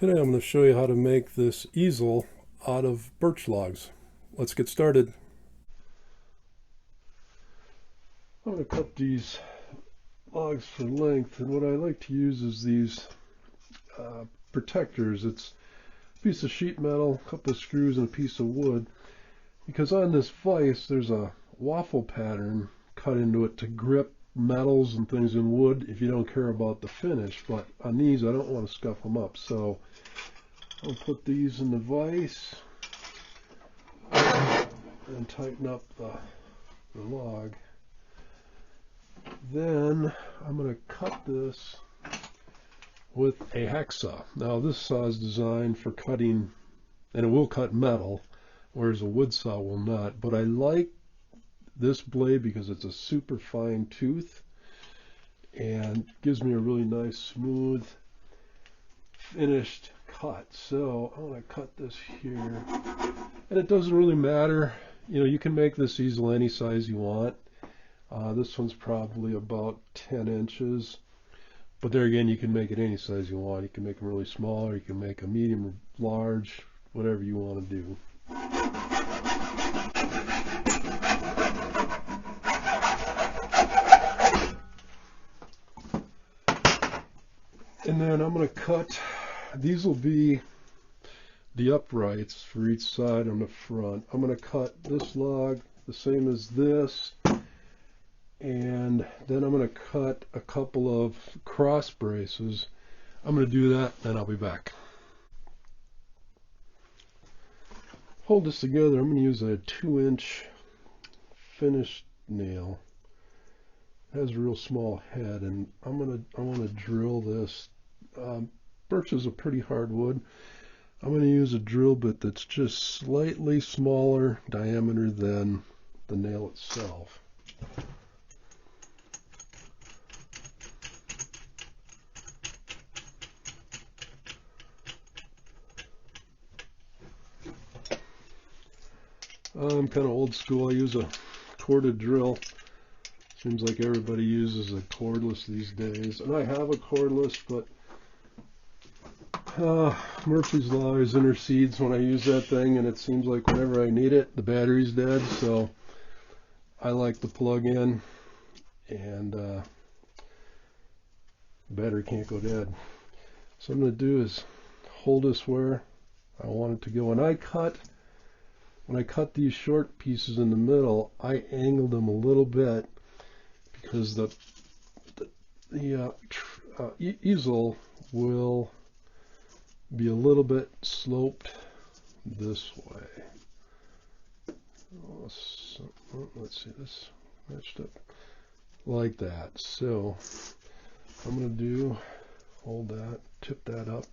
Today I'm going to show you how to make this easel out of birch logs. Let's get started. I'm going to cut these logs for length, and what I like to use is these protectors. It's a piece of sheet metal, a couple of screws, and a piece of wood, because on this vise there's a waffle pattern cut into it to grip metals and things in wood if you don't care about the finish. But on these I don't want to scuff them up, so I'll put these in the vise and tighten up the log. Then I'm going to cut this with a hacksaw. Now this saw is designed for cutting, and it will cut metal, whereas a wood saw will not. But I like this blade because it's a super fine tooth and gives me a really nice smooth finished cut. So I'm going to cut this here, and it doesn't really matter, you can make this easel any size you want. This one's probably about 10 inches, but there again, you can make it any size you want. You can make them really small, or you can make a medium or large, whatever you want to do. And then I'm going to cut, these will be the uprights for each side on the front. I'm going to cut this log the same as this, and then I'm going to cut a couple of cross braces. I'm going to do that, and I'll be back. Hold this together. I'm going to use a 2-inch finished nail. It has a real small head, and I want to drill this. Birch is a pretty hard wood. I'm going to use a drill bit that's just slightly smaller diameter than the nail itself. I'm kind of old school. I use a corded drill. Seems like everybody uses a cordless these days, and I have a cordless, but Murphy's Law always intercedes when I use that thing, and it seems like whenever I need it, the battery's dead. So I like to plug in, and the battery can't go dead. So what I'm going to do is hold this where I want it to go. And when I cut these short pieces in the middle, I angled them a little bit because the easel will be a little bit sloped this way. So, let's see, this matched up like that. So I'm going to hold that, tip that up.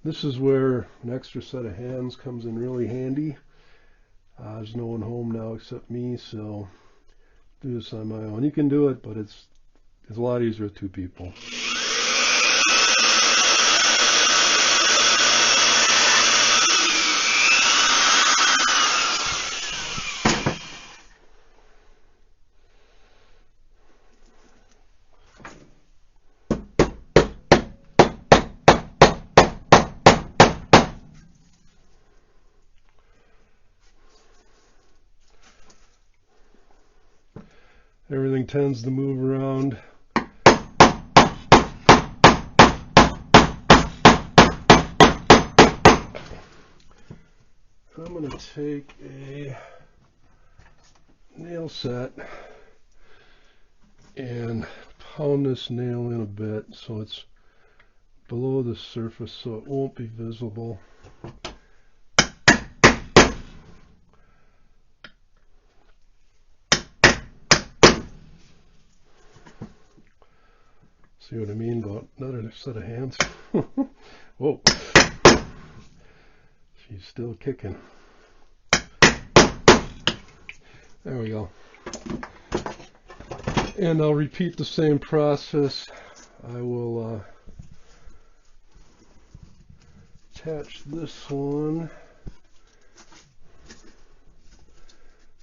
This is where an extra set of hands comes in really handy. There's no one home now except me, so do this on my own. You can do it, but it's a lot easier with two people. Everything tends to move around. I'm going to take a nail set and pound this nail in a bit so it's below the surface so it won't be visible. See what I mean about another set of hands? Whoa. She's still kicking. There we go. And I'll repeat the same process. I will attach this one.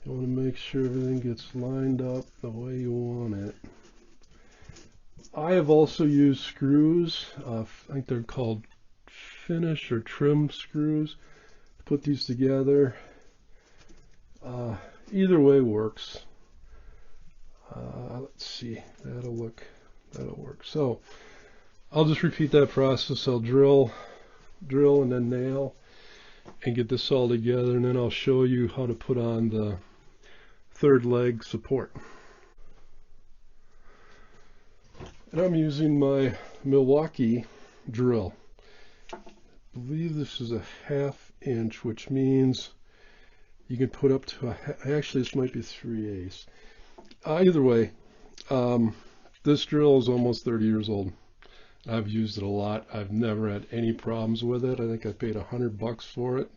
You want to make sure everything gets lined up the way you want it. I have also used screws. I think they're called finish or trim screws. Put these together. Either way works. Let's see, that'll work. So I'll just repeat that process. I'll drill and then nail and get this all together, and then I'll show you how to put on the third leg support. And I'm using my Milwaukee Drill. I believe this is a 1/2 inch, which means you can put up to actually this might be 3/8. Either way, this drill is almost 30 years old. I've used it a lot. I've never had any problems with it. I think I paid $100 for it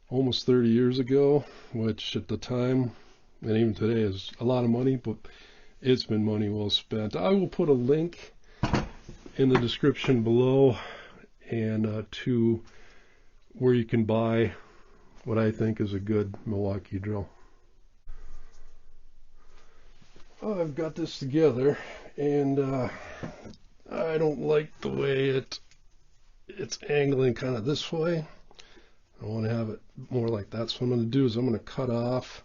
almost 30 years ago, which at the time and even today is a lot of money, but it's been money well spent. I will put a link in the description below and to where you can buy what I think is a good Milwaukee drill. I've got this together, and I don't like the way it's angling kind of this way. I want to have it more like that. So what I'm going to do is I'm going to cut off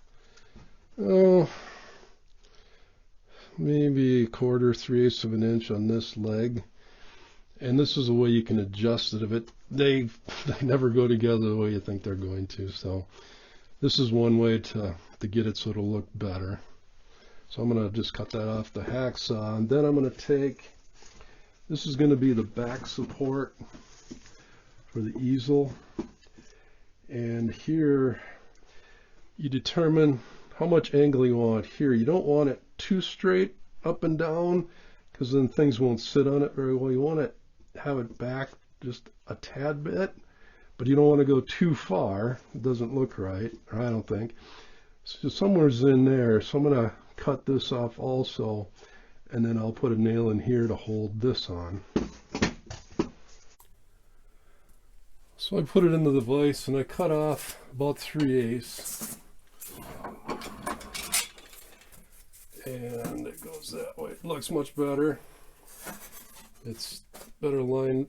maybe 1/4, 3/8 of an inch on this leg. And this is a way you can adjust it. If they never go together the way you think they're going to. So this is one way to get it so it'll look better. So I'm going to just cut that off the hacksaw, and then I'm going to take, this is going to be the back support for the easel, and here you determine how much angle you want here. You don't want it too straight up and down because then things won't sit on it very well. You want to have it back just a tad bit, but you don't want to go too far. It doesn't look right, or I don't think. So somewhere's in there. So I'm going to cut this off also, and then I'll put a nail in here to hold this on. So I put it into the vise and I cut off about 3/8, and it goes that way. It looks much better. It's better lined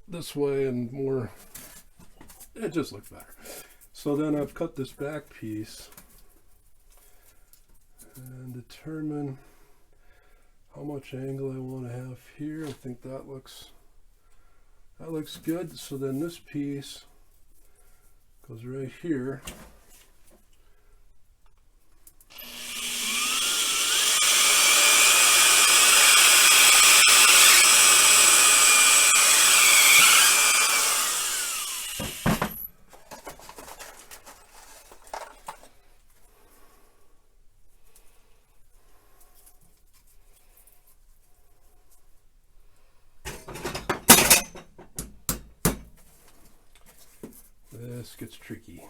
this way and more, it just looks better. So then I've cut this back piece and determine how much angle I want to have here. I think that looks good. So then this piece goes right here. This gets tricky.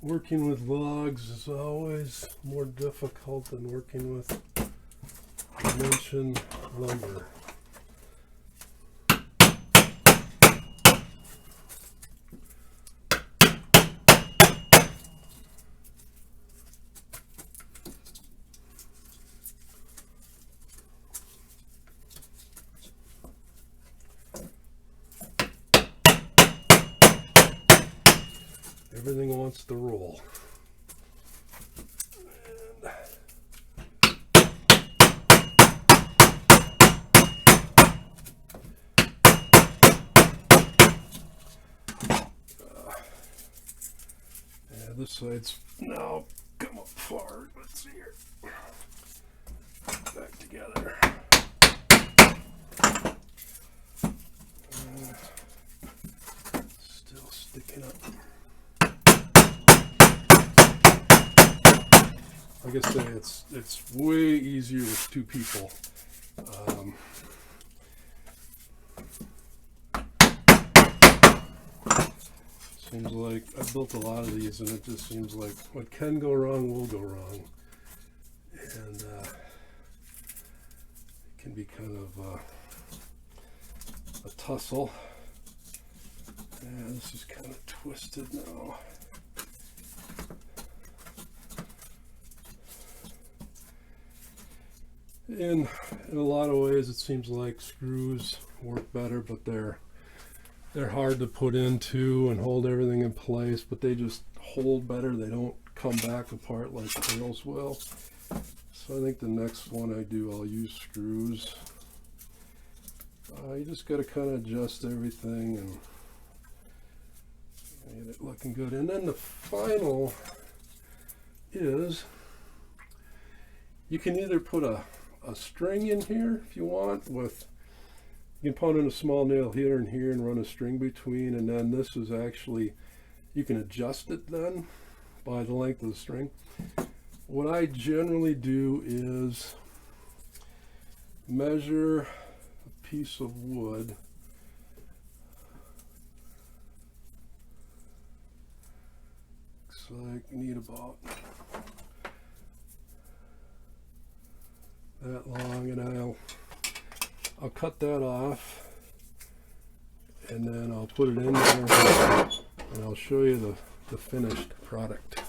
Working with logs is always more difficult than working with dimension lumber. Everything wants to roll. And this side's now come up forward. Let's see here. Back together. like I say, it's way easier with two people. Seems like I've built a lot of these, and it just seems like what can go wrong will go wrong, and it can be kind of a tussle. Yeah, this is kind of twisted now. In a lot of ways, it seems like screws work better, but they're hard to put into and hold everything in place, but they just hold better. They don't come back apart like nails will. So I think the next one I do, I'll use screws. You just got to kind of adjust everything and get it looking good. And then the final is, you can either put a string in here if you want. You can put in a small nail here and here and run a string between, and then this is actually, you can adjust it then by the length of the string. What I generally do is measure a piece of wood. Looks like you need about that long, and I'll cut that off, and then I'll put it in there, and I'll show you the finished product.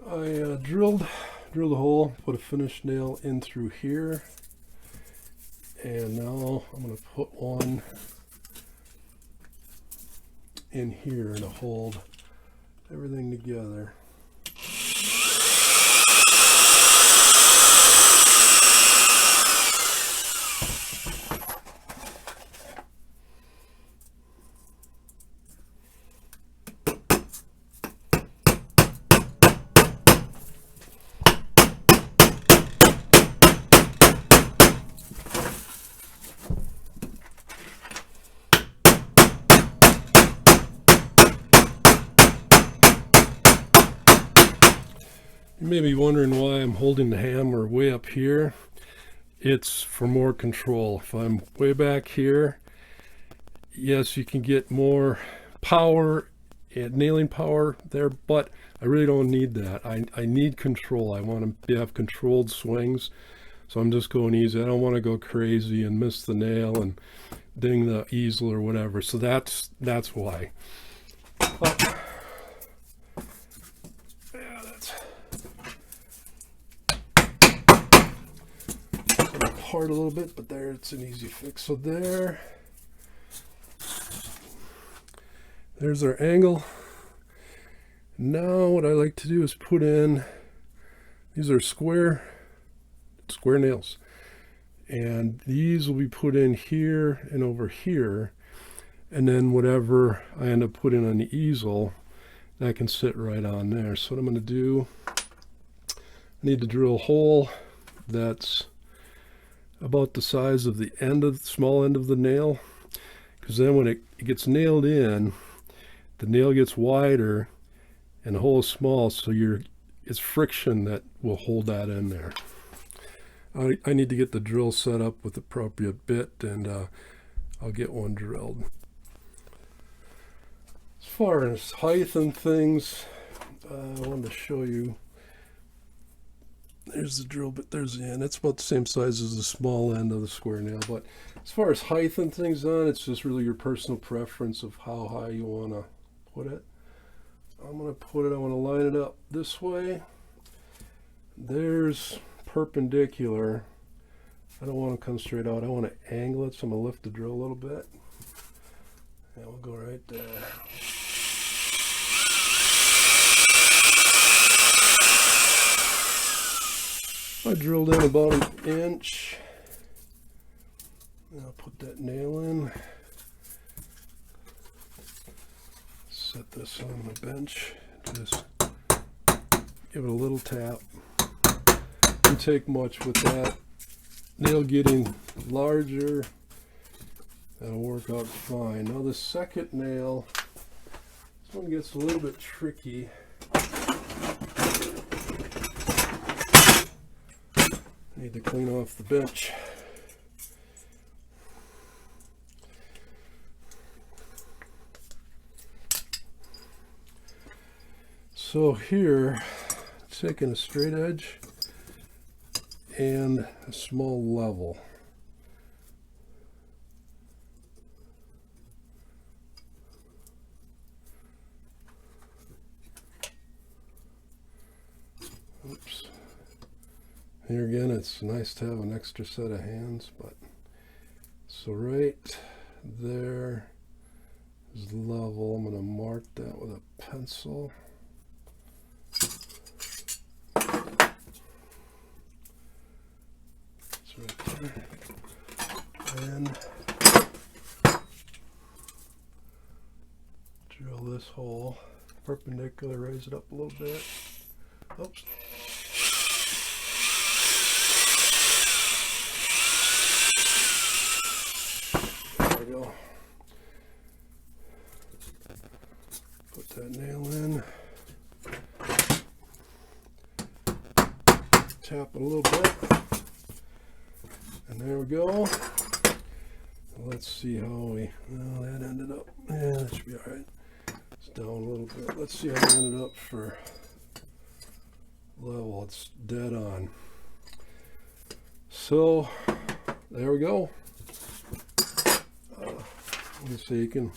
I drilled a hole, put a finished nail in through here, and now I'm going to put one in here to hold everything together. You may be wondering why I'm holding the hammer way up here. It's for more control. If I'm way back here, yes, you can get more power and nailing power there, but I really don't need that. I need control. I want to have controlled swings, so I'm just going easy. I don't want to go crazy and miss the nail and ding the easel or whatever. So that's why. Hard a little bit, but there, it's an easy fix. So there's our angle. Now what I like to do is put in, these are square nails, and these will be put in here and over here, and then whatever I end up putting on the easel, that can sit right on there. So what I'm going to do, I need to drill a hole that's about the size of the small end of the nail, because then when it gets nailed in, the nail gets wider and the hole is small, so it's friction that will hold that in there. I need to get the drill set up with the appropriate bit, and I'll get one drilled. As far as height and things, I wanted to show you. There's the drill bit, there's the end. It's about the same size as the small end of the square nail. But as far as height and things on, it's just really your personal preference of how high you want to put it. I want to line it up this way. There's perpendicular. I don't want to come straight out. I want to angle it, so I'm going to lift the drill a little bit. And we'll go right there. I drilled in about an inch. And I'll put that nail in. Set this on the bench. Just give it a little tap. Didn't take much with that. Nail getting larger. That'll work out fine. Now the second nail, this one gets a little bit tricky. need to clean off the bench. So here, taking a straight edge and a small level. Oops. Here again, it's nice to have an extra set of hands, but so right there is level. I'm going to mark that with a pencil. It's right there. And drill this hole perpendicular, raise it up a little bit. Oops. There we go. Put that nail in. Tap it a little bit. And there we go. Let's see how we, well, that ended up, yeah, that should be all right. It's down a little bit. Let's see how it ended up for level. It's dead on. So there we go. Let me see, you can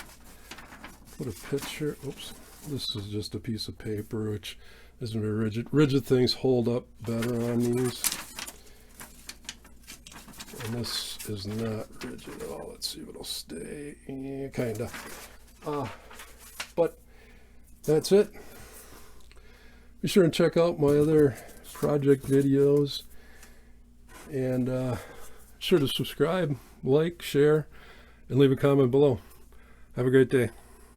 put a picture. Oops, this is just a piece of paper, which isn't very rigid. Rigid things hold up better on these, and this is not rigid at all. Let's see if it'll stay. Yeah, kinda. But that's it. Be sure and check out my other project videos, and sure to subscribe, like, share, and leave a comment below. Have a great day.